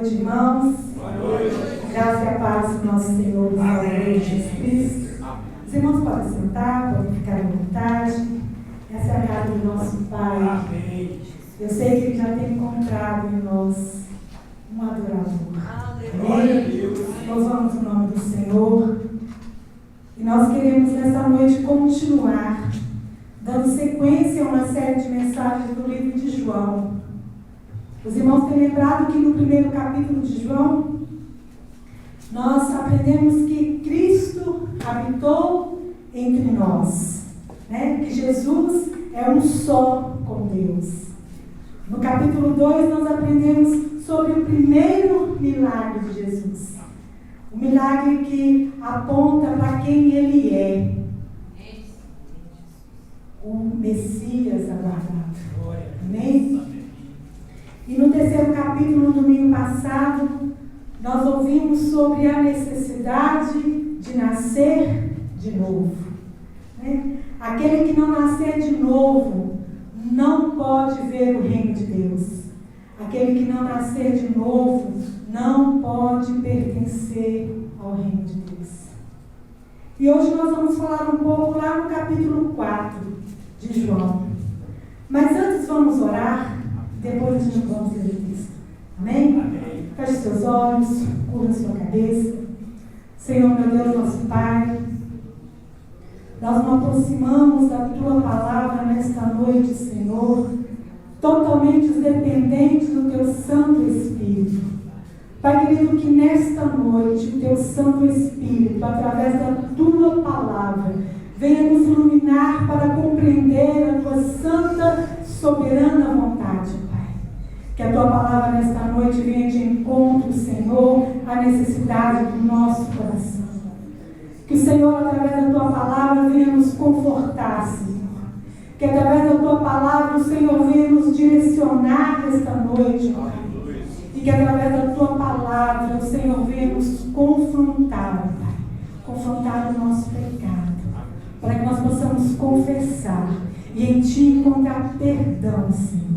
noite, irmãos. Boa noite. Graça e a paz do nosso Senhor Jesus Cristo. Os irmãos podem sentar, podem ficar à vontade. Essa é a casa do nosso Pai. Amém. Eu sei que Ele já tem encontrado em nós um adorador. Glória a Deus. Louvamos o nome do Senhor. E nós queremos nessa noite continuar dando sequência a uma série de mensagens do livro de João. Os irmãos têm lembrado que no primeiro capítulo de João, nós aprendemos que Cristo habitou entre nós, né? Que Jesus é um só com Deus. No capítulo 2, nós aprendemos sobre o primeiro milagre de Jesus. O milagre que aponta para quem Ele é. O Messias aguardado. Amém? E no terceiro capítulo, no domingo passado, nós ouvimos sobre a necessidade de nascer de novo. Né? Aquele que não nascer de novo não pode ver o reino de Deus. Aquele que não nascer de novo não pode pertencer ao reino de Deus. E hoje nós vamos falar um pouco lá no capítulo 4 de João. Mas antes vamos orar, depois a gente vamos ler o texto. Amém? Amém. Feche seus olhos, curva sua cabeça. Senhor, meu Deus, nosso Pai, nós nos aproximamos da Tua palavra nesta noite, Senhor, totalmente dependentes do Teu Santo Espírito. Pai querido, que nesta noite o Teu Santo Espírito, através da Tua palavra, venha nos iluminar para compreender a Tua santa, soberana vontade, Pai. Que a Tua palavra nesta noite venha de encontro, Senhor, à necessidade do nosso coração. Que o Senhor, através da Tua palavra, venha nos confortar, Senhor. Que através da Tua palavra o Senhor venha nos direcionar nesta noite, Pai. E que através da Tua palavra o Senhor venha nos confrontar, Pai. Confrontar o nosso pecado. Para que nós possamos confessar e em Ti encontrar perdão, Senhor.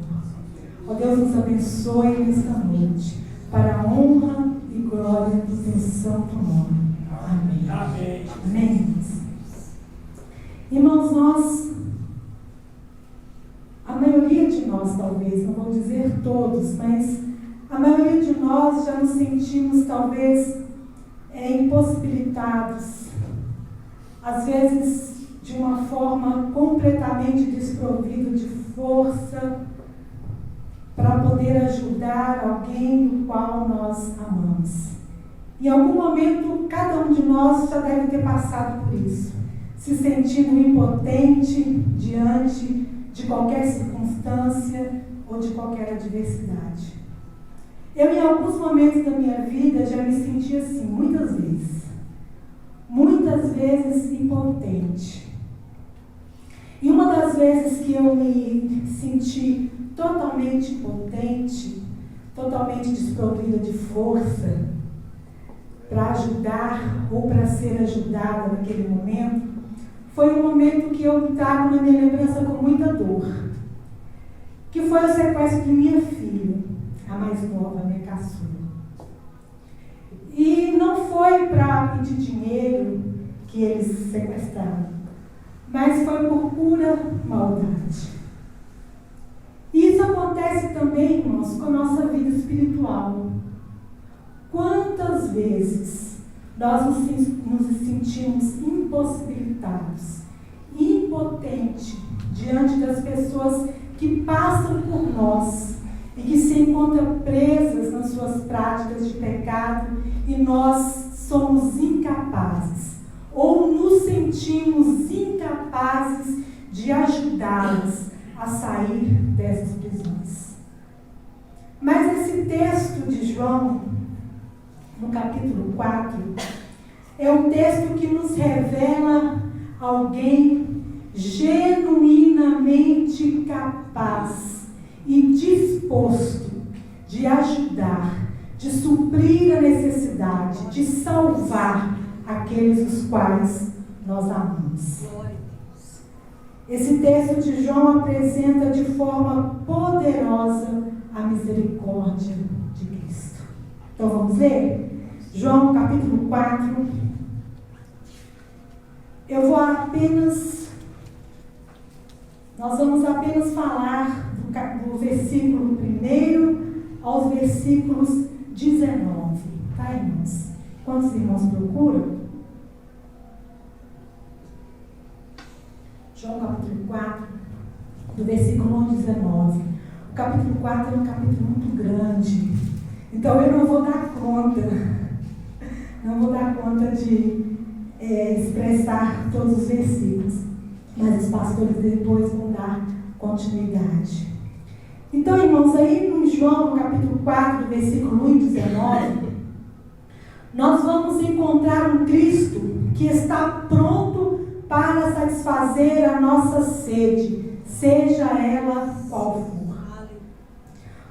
Ó Deus, nos abençoe nesta noite, para a honra e glória do Teu santo nome. Amém. Amém. Amém. Irmãos, a maioria de nós talvez, não vou dizer todos, mas a maioria de nós já nos sentimos talvez impossibilitados, às vezes de uma forma completamente desprovida de força para poder ajudar alguém do qual nós amamos. Em algum momento, cada um de nós já deve ter passado por isso, se sentindo impotente diante de qualquer circunstância ou de qualquer adversidade. Eu, em alguns momentos da minha vida, já me senti assim, muitas vezes impotente. E uma das vezes que eu me senti totalmente impotente, totalmente desprovida de força para ajudar ou para ser ajudada naquele momento, foi um momento que eu trago na minha lembrança com muita dor, que foi o sequestro de minha filha, a mais nova, a minha caçula. E não foi para pedir dinheiro que eles sequestraram, mas foi por pura maldade. E isso acontece também, irmãos, com a nossa vida espiritual. Quantas vezes nós nos sentimos impossibilitados, impotentes diante das pessoas que passam por nós e que se encontram presas nas suas práticas de pecado e nós somos incapazes ou nos sentimos incapazes de ajudá-las a sair dessas prisões. Mas esse texto de João, no capítulo 4, é um texto que nos revela alguém genuinamente capaz e disposto de ajudar, de suprir a necessidade, de salvar aqueles os quais nós amamos. Esse texto de João apresenta de forma poderosa a misericórdia de Cristo. Então vamos ler? João capítulo 4. Nós vamos apenas falar do versículo 1 aos versículos 19. Tá, irmãos? Quantos irmãos procuram? João capítulo 4, do versículo 1 ao 19. O capítulo 4 é um capítulo muito grande. Então eu não vou dar conta. Não vou dar conta de expressar todos os versículos. Mas os pastores depois vão dar continuidade. Então, irmãos, aí no João, no capítulo 4, versículo 1 e 19, nós vamos encontrar um Cristo que está pronto para satisfazer a nossa sede, seja ela qual for.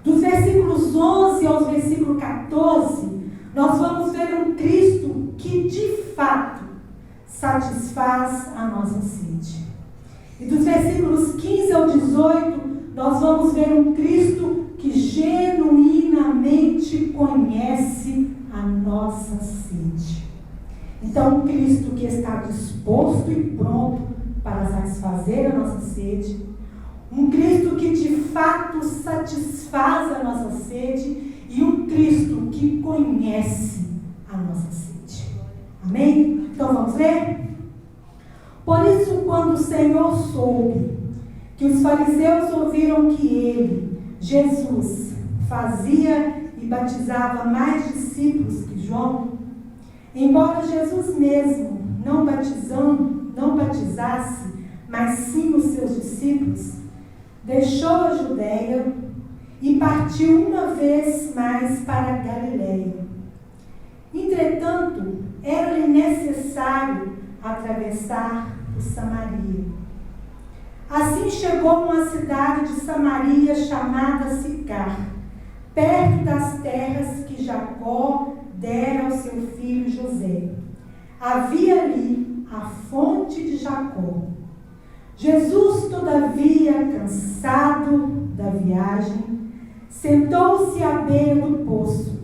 Dos versículos 11 aos versículos 14, nós vamos ver um Cristo que de fato satisfaz a nossa sede. E dos versículos 15 ao 18, nós vamos ver um Cristo que genuinamente conhece a nossa sede. Então, um Cristo que está disposto e pronto para satisfazer a nossa sede. Um Cristo que de fato satisfaz a nossa sede. E um Cristo que conhece a nossa sede. Amém? Então, vamos ler? Por isso, quando o Senhor soube que os fariseus ouviram que ele, Jesus, fazia e batizava mais discípulos que João, embora Jesus mesmo não batizasse, mas sim os seus discípulos, deixou a Judeia e partiu uma vez mais para a Galileia. Entretanto, era-lhe necessário atravessar por Samaria. Assim chegou a uma cidade de Samaria chamada Sicar, perto das terras que Jacó dera ao seu filho José. Havia ali a fonte de Jacó. Jesus, todavia, cansado da viagem, sentou-se à beira do poço.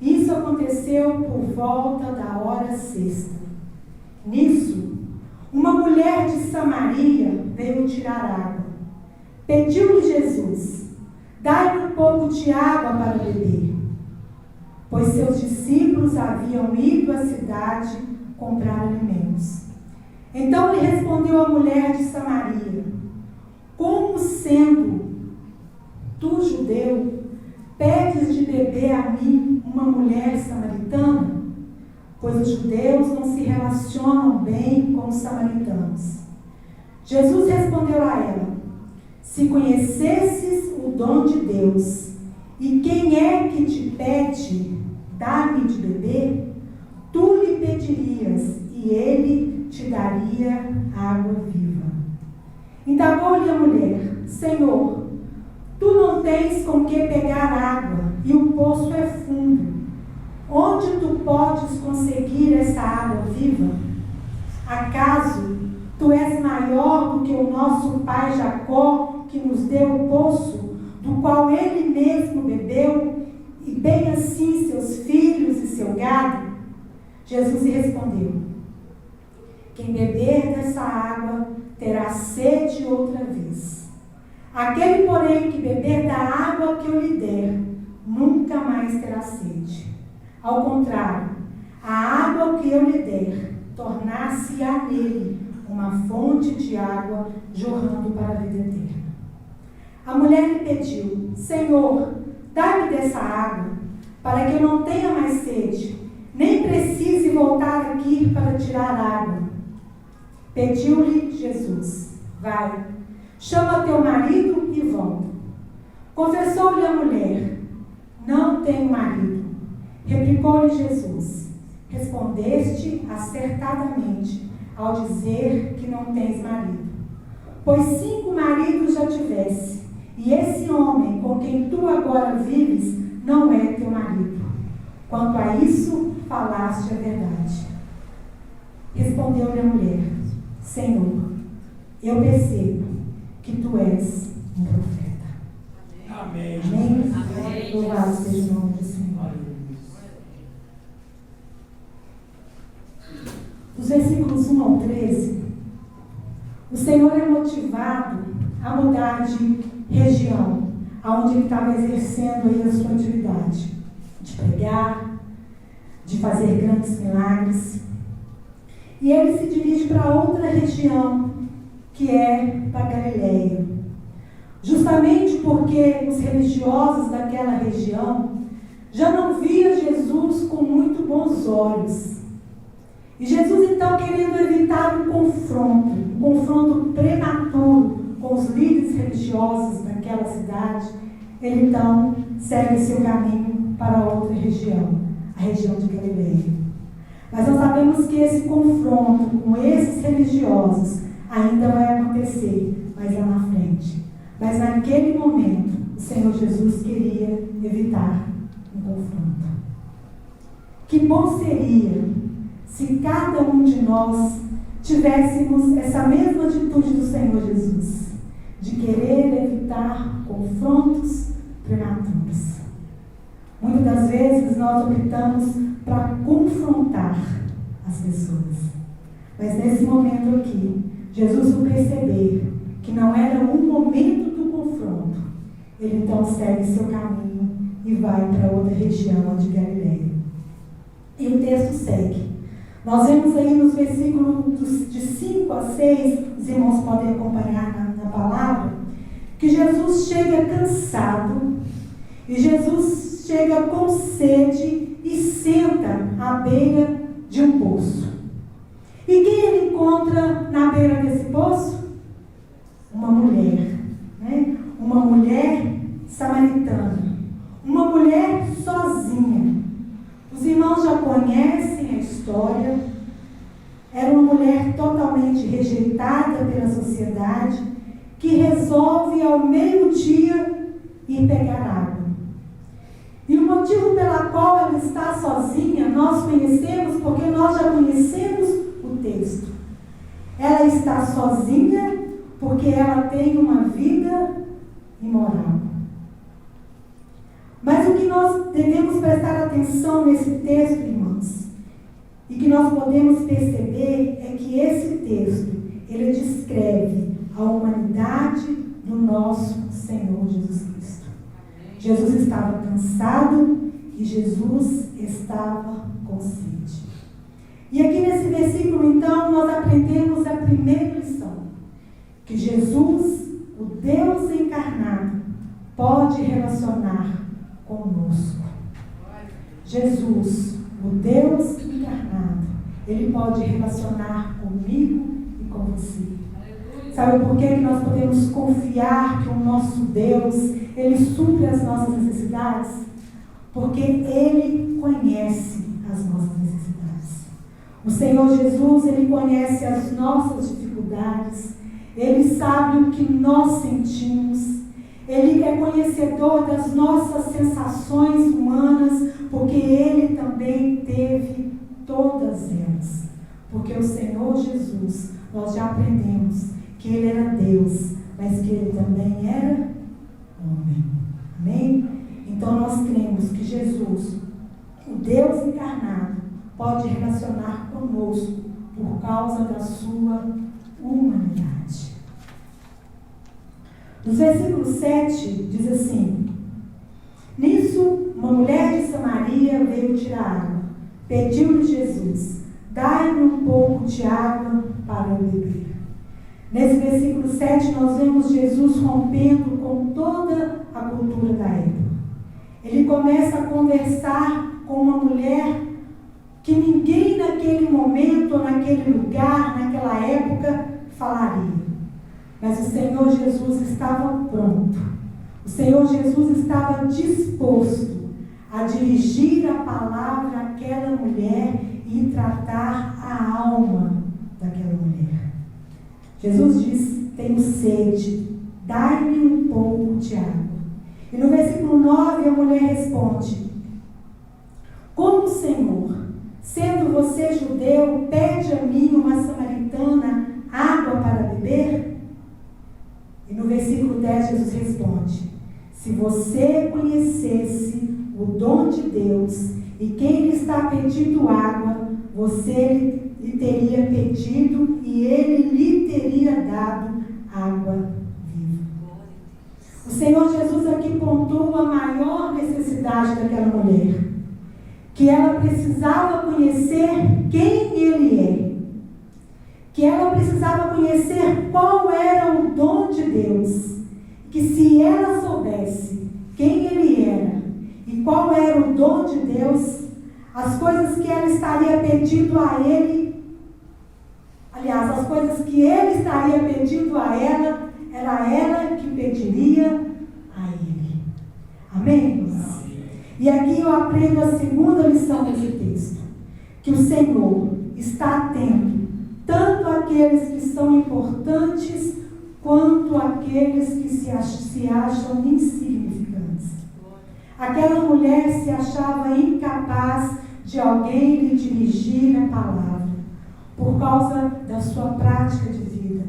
Isso aconteceu por volta da hora sexta. Nisso, uma mulher de Samaria veio tirar água. Pediu-lhe Jesus: dai-me um pouco de água para beber. Pois seus discípulos haviam ido à cidade comprar alimentos. Então lhe respondeu a mulher de Samaria: como sendo tu judeu, pedes de beber a mim, uma mulher samaritana? Pois os judeus não se relacionam bem com os samaritanos. Jesus respondeu a ela: se conhecesses o dom de Deus, e quem é que te pede, dá-me de beber, tu lhe pedirias, e ele te daria água viva. Indagou-lhe a mulher: Senhor, tu não tens com que pegar água, e o poço é fundo. Onde tu podes conseguir essa água viva? Acaso tu és maior do que o nosso pai Jacó, que nos deu o poço, do qual ele mesmo bebeu, e bem assim seus filhos e seu gado? Jesus lhe respondeu: quem beber dessa água terá sede outra vez. Aquele, porém, que beber da água que eu lhe der, nunca mais terá sede. Ao contrário, a água que eu lhe der, tornar-se-á nele uma fonte de água jorrando para a vida eterna. A mulher lhe pediu: Senhor, dá-me dessa água, para que eu não tenha mais sede, nem precise voltar aqui para tirar água. Pediu-lhe Jesus: vai, chama teu marido e volta. Confessou-lhe a mulher: não tenho marido. Replicou-lhe Jesus: respondeste acertadamente ao dizer que não tens marido. Pois 5 maridos já tivesse, e esse homem com quem tu agora vives não é teu marido. Quanto a isso, falaste a verdade. Respondeu-lhe a mulher: Senhor, eu percebo que tu és um profeta. Amém. Amém? Louvado seja o nome do Senhor. 1 ao 13, o Senhor é motivado a mudar de região, aonde ele estava exercendo aí a sua atividade, de pregar, de fazer grandes milagres. E ele se dirige para outra região, que é para Galileia. Justamente porque os religiosos daquela região já não viam Jesus com muito bons olhos. E Jesus, então, querendo evitar um confronto prematuro com os líderes religiosos daquela cidade, ele então segue seu caminho para outra região, a região de Galileia. Mas nós sabemos que esse confronto com esses religiosos ainda vai acontecer mais lá na frente. Mas naquele momento, o Senhor Jesus queria evitar um confronto. Que bom seria se cada um de nós tivéssemos essa mesma atitude do Senhor Jesus, de querer evitar confrontos prematuros. Muitas das vezes nós optamos para confrontar as pessoas. Mas nesse momento aqui, Jesus, ao perceber que não era um momento do confronto, ele então segue seu caminho e vai para outra região de Galileia. E o texto segue. Nós vemos aí nos versículos de 5 a 6, os irmãos podem acompanhar na palavra, que Jesus chega cansado, e Jesus chega com sede e senta à beira de um poço. E quem ele encontra na beira desse poço? Uma mulher, né? Uma mulher samaritana, uma mulher sozinha. Os irmãos já conhecem a história. Era uma mulher totalmente rejeitada pela sociedade, que resolve ao meio-dia ir pegar água. E o motivo pela qual ela está sozinha, nós conhecemos, porque nós já conhecemos o texto. Ela está sozinha porque ela tem uma vida imoral. Mas o que nós devemos prestar atenção nesse texto, irmãos, e que nós podemos perceber é que esse texto, ele descreve a humanidade do nosso Senhor Jesus Cristo. Jesus estava cansado e Jesus estava com sede. E aqui nesse versículo, então, nós aprendemos a primeira lição, que Jesus, o Deus encarnado, pode relacionar conosco. Jesus, o Deus encarnado, ele pode relacionar comigo e com você. Sabe por que nós podemos confiar que o nosso Deus, ele supre as nossas necessidades? Porque ele conhece as nossas necessidades. O Senhor Jesus, ele conhece as nossas dificuldades, ele sabe o que nós sentimos, ele é conhecedor das nossas sensações humanas, porque ele também teve todas elas. Porque o Senhor Jesus, nós já aprendemos que ele era Deus, mas que ele também era homem. Amém? Então nós cremos que Jesus, o Deus encarnado, pode relacionar conosco por causa da sua humanidade. No versículo 7 diz assim: nisso, uma mulher de Samaria veio tirar água. Pediu-lhe Jesus: dai-me um pouco de água para eu beber. Nesse versículo 7 nós vemos Jesus rompendo com toda a cultura da época. Ele começa a conversar com uma mulher que ninguém naquele momento, naquele lugar, naquela época falaria. Mas o Senhor Jesus estava pronto. O Senhor Jesus estava disposto a dirigir a palavra àquela mulher e tratar a alma daquela mulher. Jesus diz: tenho sede, dai-me um pouco de água. E no versículo 9 a mulher responde: como, Senhor, sendo você judeu, pede a mim, uma samaritana, água para beber? E no versículo 10 Jesus responde: se você conhecesse o dom de Deus e quem lhe está pedindo água, você lhe teria pedido e ele lhe teria dado água viva. O Senhor Jesus aqui pontuou a maior necessidade daquela mulher, que ela precisava conhecer quem Ele é, que ela precisava conhecer qual era o dom de Deus, que se ela soubesse quem Ele era e qual era o dom de Deus, as coisas que ela estaria pedindo a Ele, aliás, as coisas que Ele estaria pedindo a ela, era ela que pediria a Ele. Amém, irmãos? E aqui eu aprendo a segunda lição desse texto, que o Senhor está atento tanto àqueles que são importantes, quanto àqueles que se acham insignificantes. Aquela mulher se achava incapaz de alguém lhe dirigir a palavra, por causa da sua prática de vida,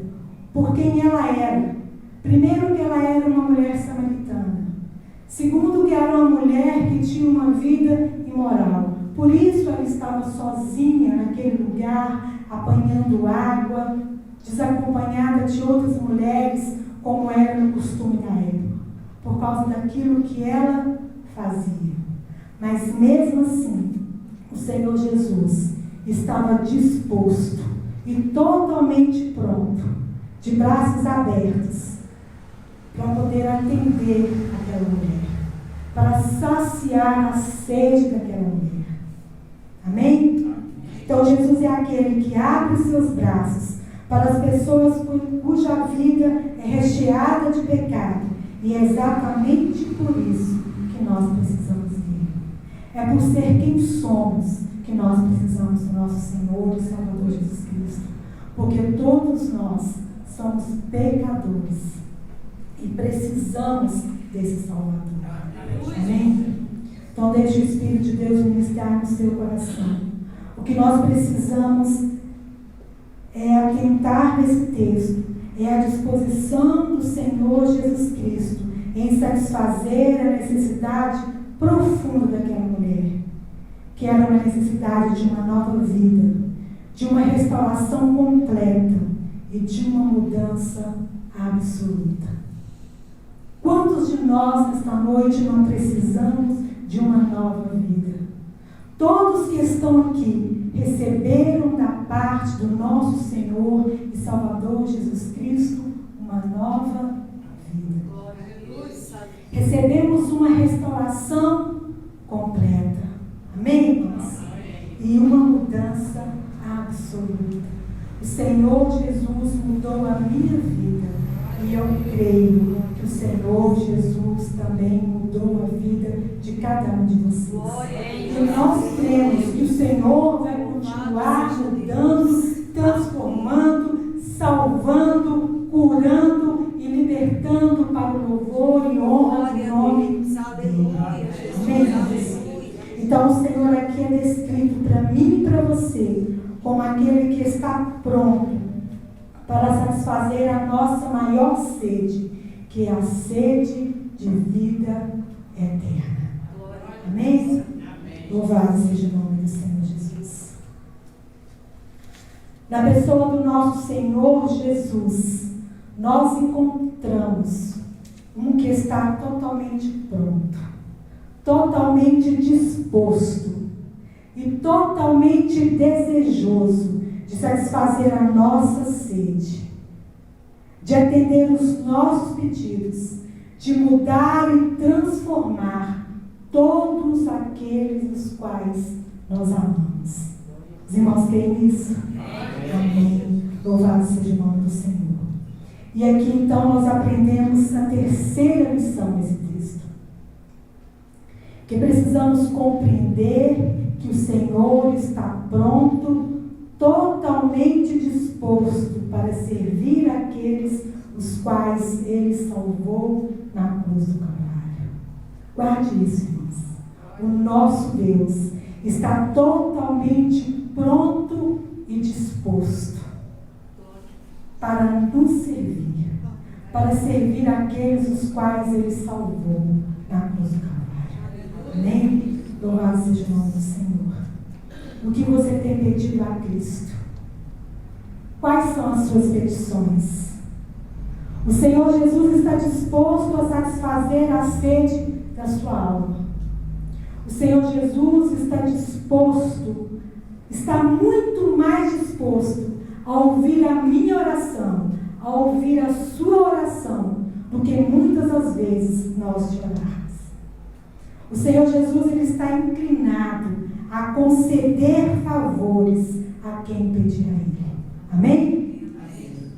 por quem ela era. Primeiro, que ela era uma mulher samaritana. Segundo, que era uma mulher que tinha uma vida imoral. Por isso ela estava sozinha naquele lugar, apanhando água, desacompanhada de outras mulheres, como era no costume da época, por causa daquilo que ela fazia. Mas mesmo assim, o Senhor Jesus estava disposto e totalmente pronto, de braços abertos, para poder atender aquela mulher, para saciar a sede daquela mulher. Amém? Então Jesus é aquele que abre seus braços para as pessoas cuja vida é recheada de pecado, e é exatamente por isso que nós precisamos dele. É por ser quem somos que nós precisamos do nosso Senhor e Salvador Jesus Cristo, porque todos nós somos pecadores e precisamos desse Salvador. Amém? Então deixe o Espírito de Deus ministrar no seu coração. O que nós precisamos é atentar nesse texto, é a disposição do Senhor Jesus Cristo em satisfazer a necessidade profunda daquela mulher, que era uma necessidade de uma nova vida, de uma restauração completa e de uma mudança absoluta. Quantos de nós nesta noite não precisamos de uma nova vida? Todos que estão aqui receberam da parte do nosso Senhor e Salvador Jesus Cristo uma nova vida. Recebemos uma restauração completa. Amém, irmãos? E uma mudança absoluta. O Senhor Jesus mudou a minha vida, e eu creio que o Senhor Jesus também mudou a vida de cada um de vocês. E nós cremos que o Senhor vai continuar mudando, transformando, salvando, curando e libertando para o louvor e honra do nome dele. Amém? Então o Senhor aqui é descrito para mim e para você como aquele que está pronto para satisfazer a nossa maior sede, que é a sede de vida eterna. Amém? Louvado seja o nome do Senhor Jesus. Na pessoa do nosso Senhor Jesus, nós encontramos um que está totalmente pronto, totalmente disposto e totalmente desejoso de satisfazer a nossa sede, de atender os nossos pedidos, de mudar e transformar todos aqueles os quais nós amamos. Os irmãos creem nisso? Amém. Louvado seja o nome do Senhor. E aqui então nós aprendemos a terceira lição desse texto, que precisamos compreender que o Senhor está pronto, totalmente disposto para servir aqueles os quais Ele salvou na cruz do Calvário. Guarde isso, irmãos. O nosso Deus está totalmente pronto e disposto para nos servir, para servir aqueles os quais Ele salvou na cruz do Calvário. Amém? Louvado seja o nome do Senhor. O que você tem pedido a Cristo? Quais são as suas petições? O Senhor Jesus está disposto a satisfazer a sede da sua alma. O Senhor Jesus está disposto, está muito mais disposto a ouvir a minha oração, a ouvir a sua oração, do que muitas das vezes nós te orarmos. O Senhor Jesus, ele está inclinado a conceder favores a quem pedir a Ele. Amém?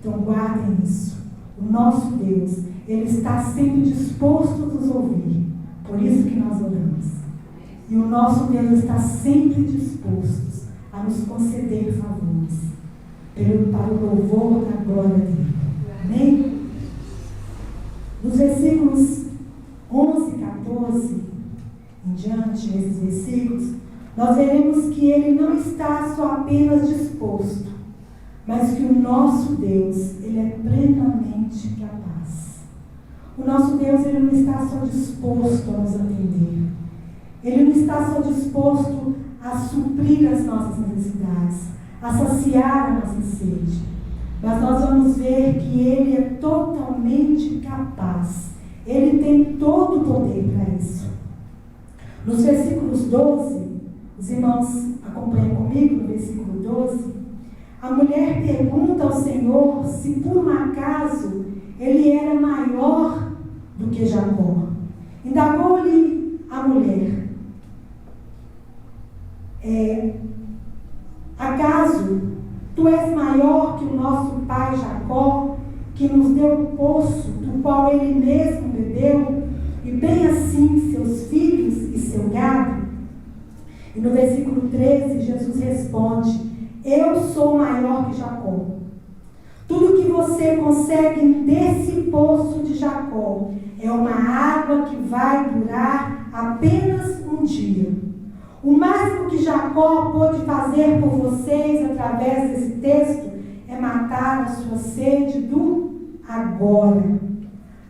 Então guardem isso. O nosso Deus, Ele está sempre disposto a nos ouvir. Por isso que nós oramos. E o nosso Deus está sempre disposto a nos conceder favores, para o louvor da glória dele. Amém? Nos versículos 11 e 14, em diante, esses versículos, nós veremos que ele não está só apenas disposto, mas que o nosso Deus, ele é plenamente capaz. O nosso Deus, ele não está só disposto a nos atender. Ele não está só disposto a suprir as nossas necessidades, a saciar a nossa sede. Mas nós vamos ver que Ele é totalmente capaz. Ele tem todo o poder para isso. Nos versículos 12, os irmãos acompanham comigo no versículo 12, a mulher pergunta ao Senhor se por um acaso Ele era maior do que Jacó. Indagou-lhe a mulher: acaso tu és maior que o nosso pai Jacó, que nos deu o poço do qual ele mesmo bebeu, e bem assim seus filhos e seu gado? E no versículo 13, Jesus responde: eu sou maior que Jacó. Tudo que você consegue desse poço de Jacó é uma água que vai durar apenas um dia. O máximo que Jacó pôde fazer por vocês através desse texto é matar a sua sede do agora.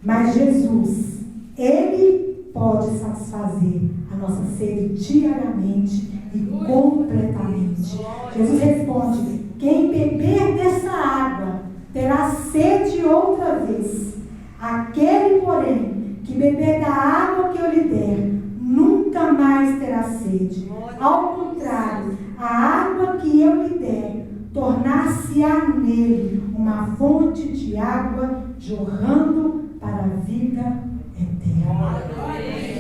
Mas Jesus, Ele pode satisfazer a nossa sede diariamente e completamente. Jesus responde: quem beber dessa água terá sede outra vez. Aquele, porém, que beber da água que eu lhe der, nunca mais terá sede. Ao contrário, a água que eu lhe der tornar-se-á nele uma fonte de água jorrando para a vida eterna.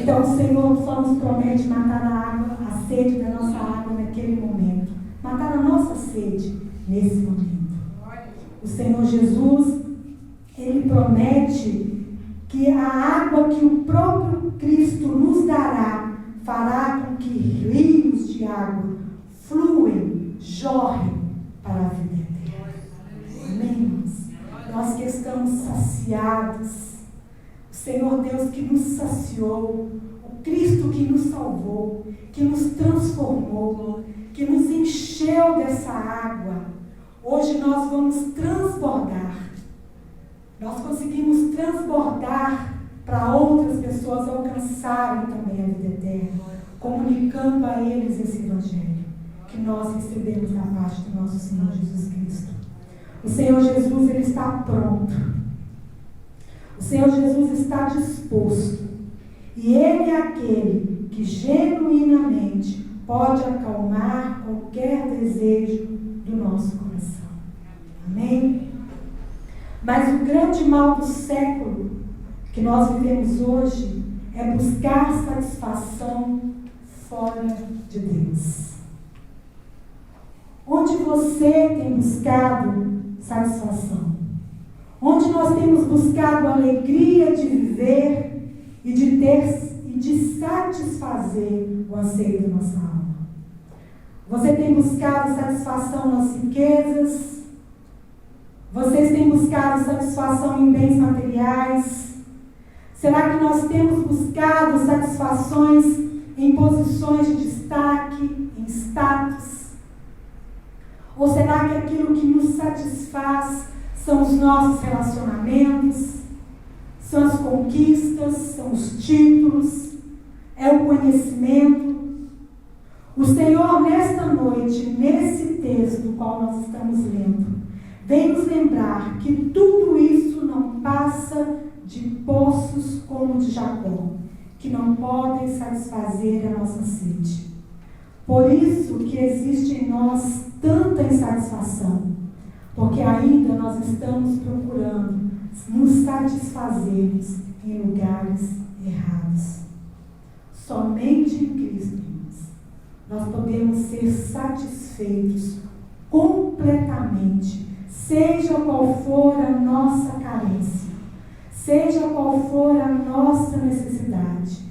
Então o Senhor só nos promete matar a água, a sede da nossa água naquele momento. Matar a nossa sede nesse momento. O Senhor Jesus, Ele promete que a água que o próprio Cristo nos dará fará com que rios de água fluem, jorrem para a vida eterna. Amém, irmãos? Nós que estamos saciados, o Senhor Deus que nos saciou, o Cristo que nos salvou, que nos transformou, que nos encheu dessa água, hoje nós vamos transbordar. Nós conseguimos transbordar para outras pessoas alcançarem também a vida eterna, comunicando a eles esse Evangelho que nós recebemos da parte do nosso Senhor Jesus Cristo. O Senhor Jesus, Ele está pronto. O Senhor Jesus está disposto. E Ele é aquele que genuinamente pode acalmar qualquer desejo do nosso coração. Amém? Mas o grande mal do século que nós vivemos hoje é buscar satisfação fora de Deus. Onde você tem buscado satisfação? Onde nós temos buscado a alegria de viver e de satisfazer o anseio da nossa alma? Você tem buscado satisfação nas riquezas? Vocês têm buscado satisfação em bens materiais? Será que nós temos buscado satisfações em posições de destaque, em status? Ou será que aquilo que nos satisfaz são os nossos relacionamentos, são as conquistas, são os títulos, é o conhecimento? O Senhor, nesta noite, nesse texto do qual nós estamos lendo, vem nos lembrar que tudo isso não passa de poços como o de Jacó, que não podem satisfazer a nossa sede. Por isso que existe em nós tanta insatisfação, porque ainda nós estamos procurando nos satisfazermos em lugares errados. Somente em Cristo, irmãos, nós podemos ser satisfeitos completamente, seja qual for a nossa carência, seja qual for a nossa necessidade,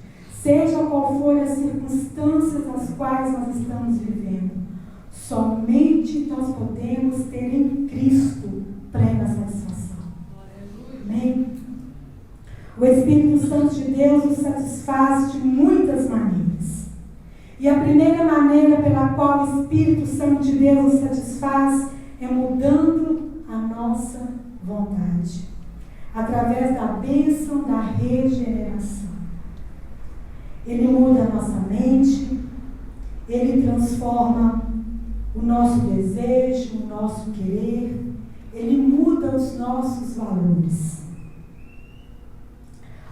seja qual for as circunstâncias nas quais nós estamos vivendo. Somente nós podemos ter em Cristo plena satisfação. Amém? O Espírito Santo de Deus nos satisfaz de muitas maneiras. E a primeira maneira pela qual o Espírito Santo de Deus nos satisfaz é mudando a nossa vontade, através da bênção da regeneração. Ele muda a nossa mente, ele transforma o nosso desejo, o nosso querer, ele muda os nossos valores.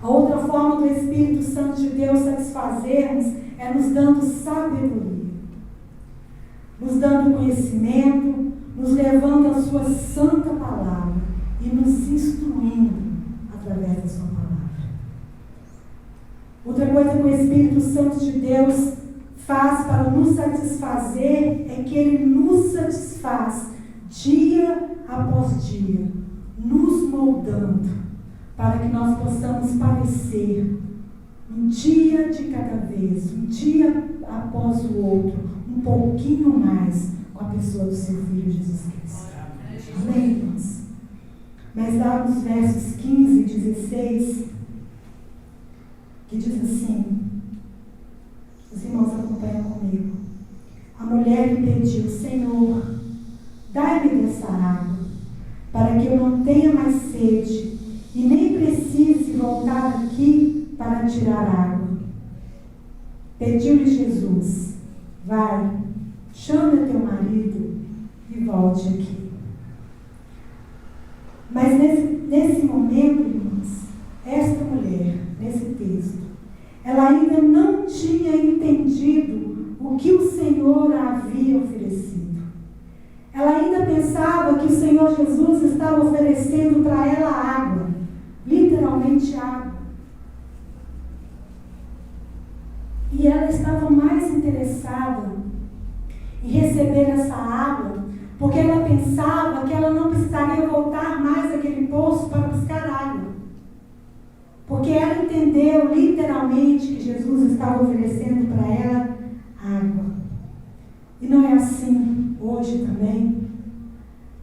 A outra forma do Espírito Santo de Deus satisfazermos é nos dando sabedoria, nos dando conhecimento, nos levando à sua santa palavra e nos instruindo através da sua palavra. Outra coisa que o Espírito Santo de Deus faz para nos satisfazer é que ele nos satisfaz dia após dia, nos moldando para que nós possamos parecer um dia de cada vez, um dia após o outro, um pouquinho mais com a pessoa do seu Filho Jesus Cristo. Amém, irmãos? Mas lá nos versos 15 e 16, que diz assim, os irmãos acompanham comigo. A mulher lhe pediu: Senhor, dai-me dessa água, para que eu não tenha mais sede e nem precise voltar aqui para tirar água. Pediu-lhe Jesus: vai, chame teu marido e volte aqui. Mas nesse momento, irmãos, esta mulher, nesse texto, ela ainda não tinha entendido o que o Senhor havia oferecido. Ela ainda pensava que o Senhor Jesus estava oferecendo para ela água, literalmente água. E ela estava mais interessada em receber essa água, porque ela pensava que ela não precisaria voltar mais àquele poço para buscar água. Porque ela entendeu literalmente que Jesus estava oferecendo para ela água. E não é assim hoje também.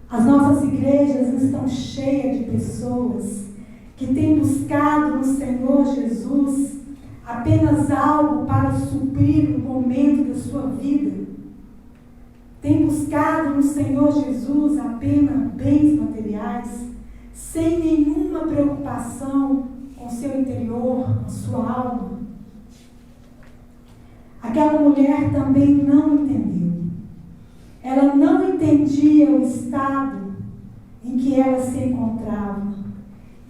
As nossas igrejas estão cheias de pessoas que têm buscado no Senhor Jesus apenas algo para suprir o momento da sua vida. Tem buscado no Senhor Jesus apenas bens materiais, sem nenhuma preocupação com seu interior, com sua alma. Aquela mulher também não entendeu. Ela não entendia o estado em que ela se encontrava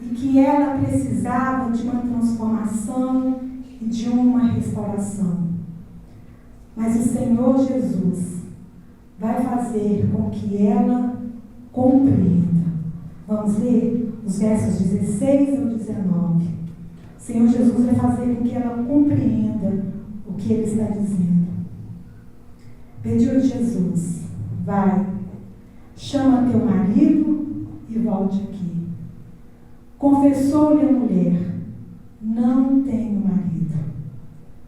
e que ela precisava de uma transformação e de uma restauração. Mas o Senhor Jesus vai fazer com que ela compreenda. Vamos ler os versos 16 ao 19. O Senhor Jesus vai fazer com que ela compreenda o que Ele está dizendo. Pediu-lhe Jesus: vai, chama teu marido e volte aqui. Confessou-lhe a mulher: não tenho marido.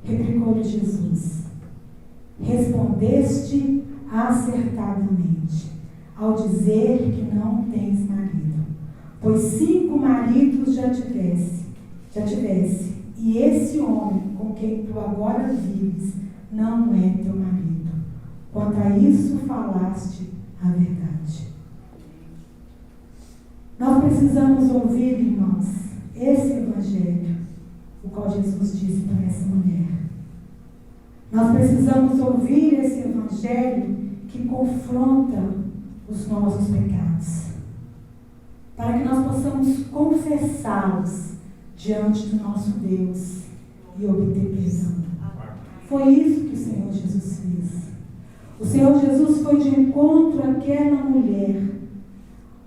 Replicou-lhe Jesus: respondeste acertadamente ao dizer que não tens marido, pois 5 maridos já tivesse, e esse homem com quem tu agora vives não é teu marido. Quanto a isso falaste a verdade. Nós precisamos ouvir, irmãos, esse evangelho, o qual Jesus disse para essa mulher. Nós precisamos ouvir esse evangelho que confronta os nossos pecados. para que nós possamos confessá-los diante do nosso Deus e obter perdão. Foi isso que o Senhor Jesus fez. O Senhor Jesus foi de encontro àquela mulher,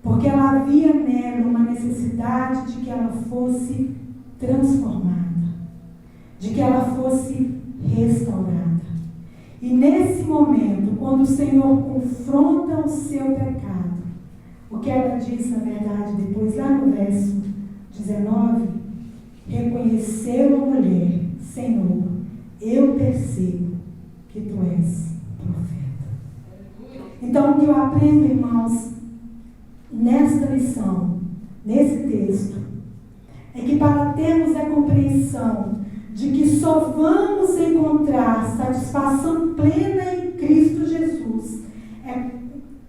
porque ela havia nela uma necessidade de que ela fosse transformada, de que ela fosse restaurada. E nesse momento, quando o Senhor confronta o seu pecado, o que ela diz, na verdade, depois lá no verso 19, reconheceu a mulher: Senhor, eu percebo que tu és profeta. Então, o que eu aprendo, irmãos, nesta lição, nesse texto, é que para termos a compreensão de que só vamos encontrar satisfação plena em Cristo Jesus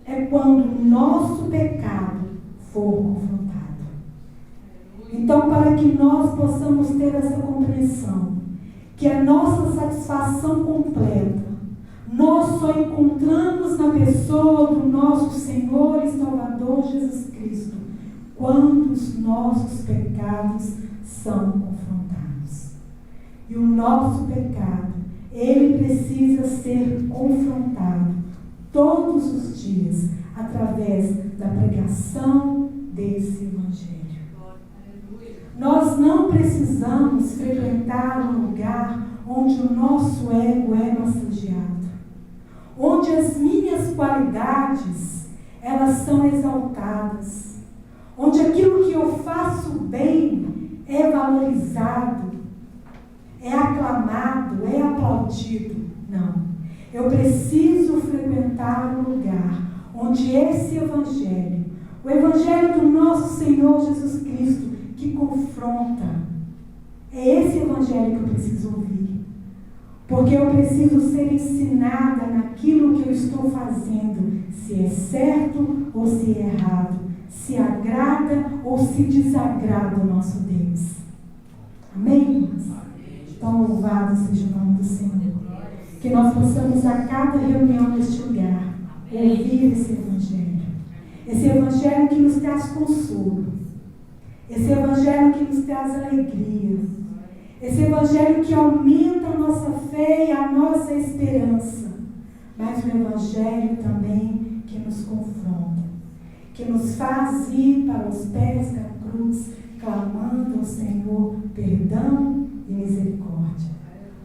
é quando o nosso pecado for confrontado. Então, para que nós possamos ter essa compreensão, que a nossa satisfação completa nós só encontramos na pessoa do nosso Senhor e Salvador Jesus Cristo, quando os nossos pecados são confrontados. E o nosso pecado, ele precisa ser confrontado todos os dias, através da pregação desse Evangelho. Nós não precisamos frequentar um lugar onde o nosso ego é massageado, onde as minhas qualidades, elas são exaltadas, onde aquilo que eu faço bem é valorizado, é aclamado, é aplaudido. Não. Eu preciso frequentar um lugar onde esse Evangelho, o Evangelho do nosso Senhor Jesus Cristo, que confronta, é esse Evangelho que eu preciso ouvir. Porque eu preciso ser ensinada naquilo que eu estou fazendo, se é certo ou se é errado, se agrada ou se desagrada o nosso Deus. Amém? Então, louvado seja o nome do Senhor. Que nós possamos a cada reunião neste lugar ouvir esse Evangelho. Esse Evangelho que nos traz consolo. Esse Evangelho que nos traz alegria. Esse Evangelho que aumenta a nossa fé e a nossa esperança. Mas o Evangelho também que nos confronta. Que nos faz ir para os pés da cruz, clamando ao Senhor perdão e misericórdia.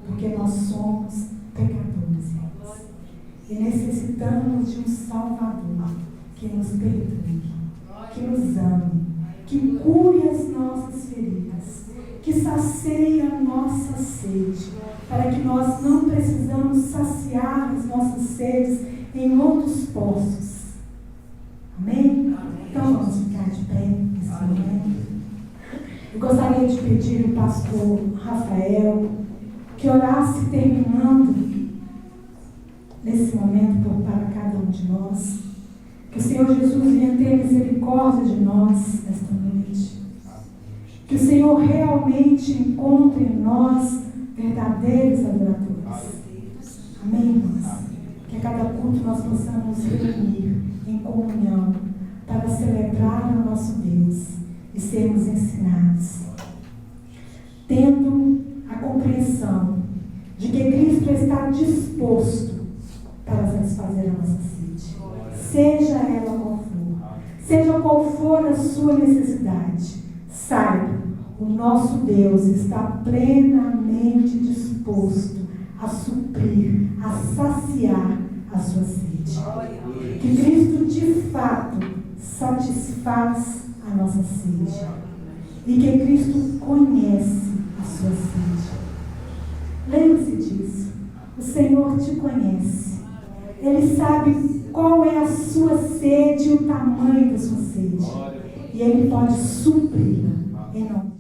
Porque nós somos pecadores, irmãos. E necessitamos de um Salvador que nos perdoe, que nos ame, que cure as nossas feridas, que sacie a nossa sede, para que nós não precisamos saciar as nossas sedes em outros poços. Amém? Então vamos ficar de pé nesse momento. Eu gostaria de pedir ao pastor Rafael que orasse terminando nesse momento para cada um de nós. Que o Senhor Jesus venha ter misericórdia de nós nesta noite. Que o Senhor realmente encontre em nós verdadeiros adoradores. Amém, irmãos? Que a cada culto nós possamos reunir em comunhão para celebrar o nosso Deus e sermos ensinados, tendo a compreensão de que Cristo está disposto para satisfazer a nossa sede, seja ela qual for, seja qual for a sua necessidade. Saiba, o nosso Deus está plenamente disposto a suprir, a saciar a sua sede. Que Cristo de fato satisfaz a nossa sede e que Cristo conhece a sua sede. Lembre-se disso. O Senhor te conhece. Ele sabe qual é a sua sede e o tamanho da sua sede. E Ele pode supri-la em nome